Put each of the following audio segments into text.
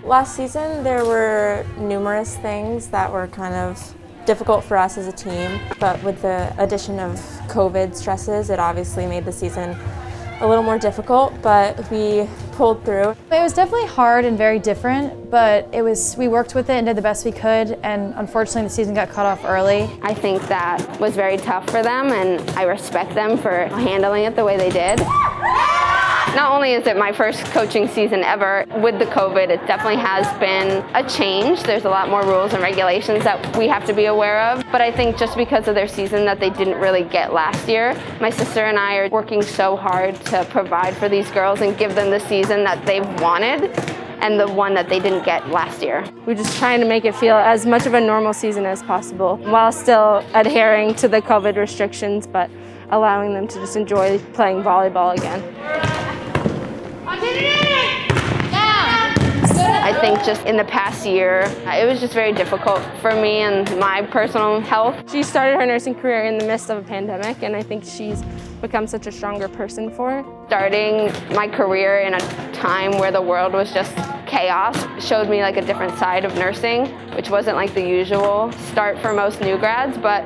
Last season there were numerous things that were kind of difficult for us as a team, but with the addition of COVID stresses, it obviously made the season a little more difficult, but we pulled through. It was definitely hard and very different, but we worked with it and did the best we could, and unfortunately the season got cut off early. I think that was very tough for them, and I respect them for handling it the way they did. Not only is it my first coaching season ever, with the COVID, it definitely has been a change. There's a lot more rules and regulations that we have to be aware of. But I think just because of their season that they didn't really get last year, my sister and I are working so hard to provide for these girls and give them the season that they've wanted and the one that they didn't get last year. We're just trying to make it feel as much of a normal season as possible while still adhering to the COVID restrictions, but allowing them to just enjoy playing volleyball again. I think just in the past year, it was just very difficult for me and my personal health. She started her nursing career in the midst of a pandemic, and I think she's become such a stronger person for it. Starting my career in a time where the world was just chaos showed me like a different side of nursing, which wasn't like the usual start for most new grads, but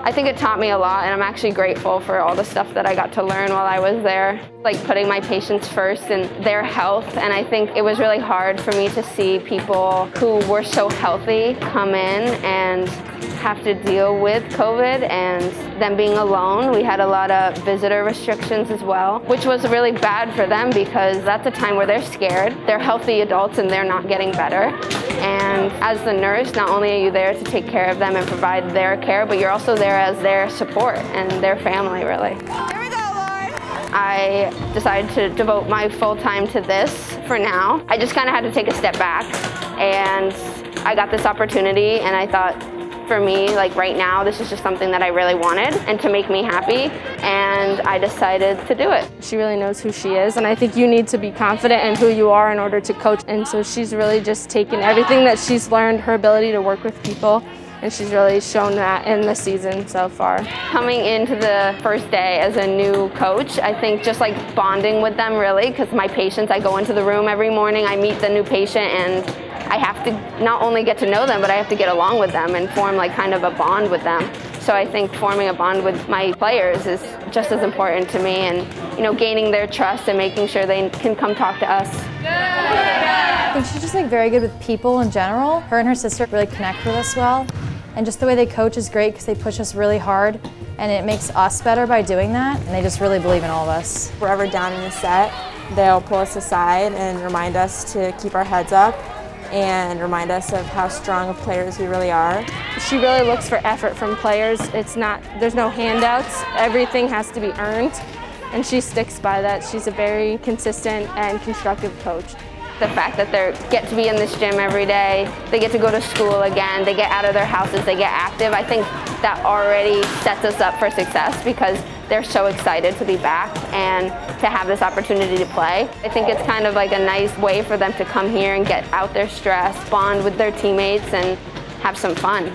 I think it taught me a lot, and I'm actually grateful for all the stuff that I got to learn while I was there. Like putting my patients first and their health, and I think it was really hard for me to see people who were so healthy come in and have to deal with COVID and them being alone. We had a lot of visitor restrictions as well, which was really bad for them because that's a time where they're scared. They're healthy adults and they're not getting better. And as the nurse, not only are you there to take care of them and provide their care, but you're also there as their support and their family, really. I decided to devote my full time to this for now. I just kind of had to take a step back, and I got this opportunity, and I thought, for me, like right now, this is just something that I really wanted and to make me happy, and I decided to do it. She really knows who she is, and I think you need to be confident in who you are in order to coach. And so she's really just taken everything that she's learned, her ability to work with people, and she's really shown that in the season so far. Coming into the first day as a new coach, I think just like bonding with them really, because my patients, I go into the room every morning, I meet the new patient, and I have to not only get to know them, but I have to get along with them and form like kind of a bond with them. So I think forming a bond with my players is just as important to me, and gaining their trust and making sure they can come talk to us. I think she's just like very good with people in general. Her and her sister really connect with us well. And just the way they coach is great because they push us really hard, and it makes us better by doing that, and they just really believe in all of us. If we're ever down in a set, they'll pull us aside and remind us to keep our heads up and remind us of how strong of players we really are. She really looks for effort from players. There's no handouts. Everything has to be earned, and she sticks by that. She's a very consistent and constructive coach. The fact that they get to be in this gym every day, they get to go to school again, they get out of their houses, they get active, I think that already sets us up for success because they're so excited to be back and to have this opportunity to play. I think it's kind of like a nice way for them to come here and get out their stress, bond with their teammates, and have some fun.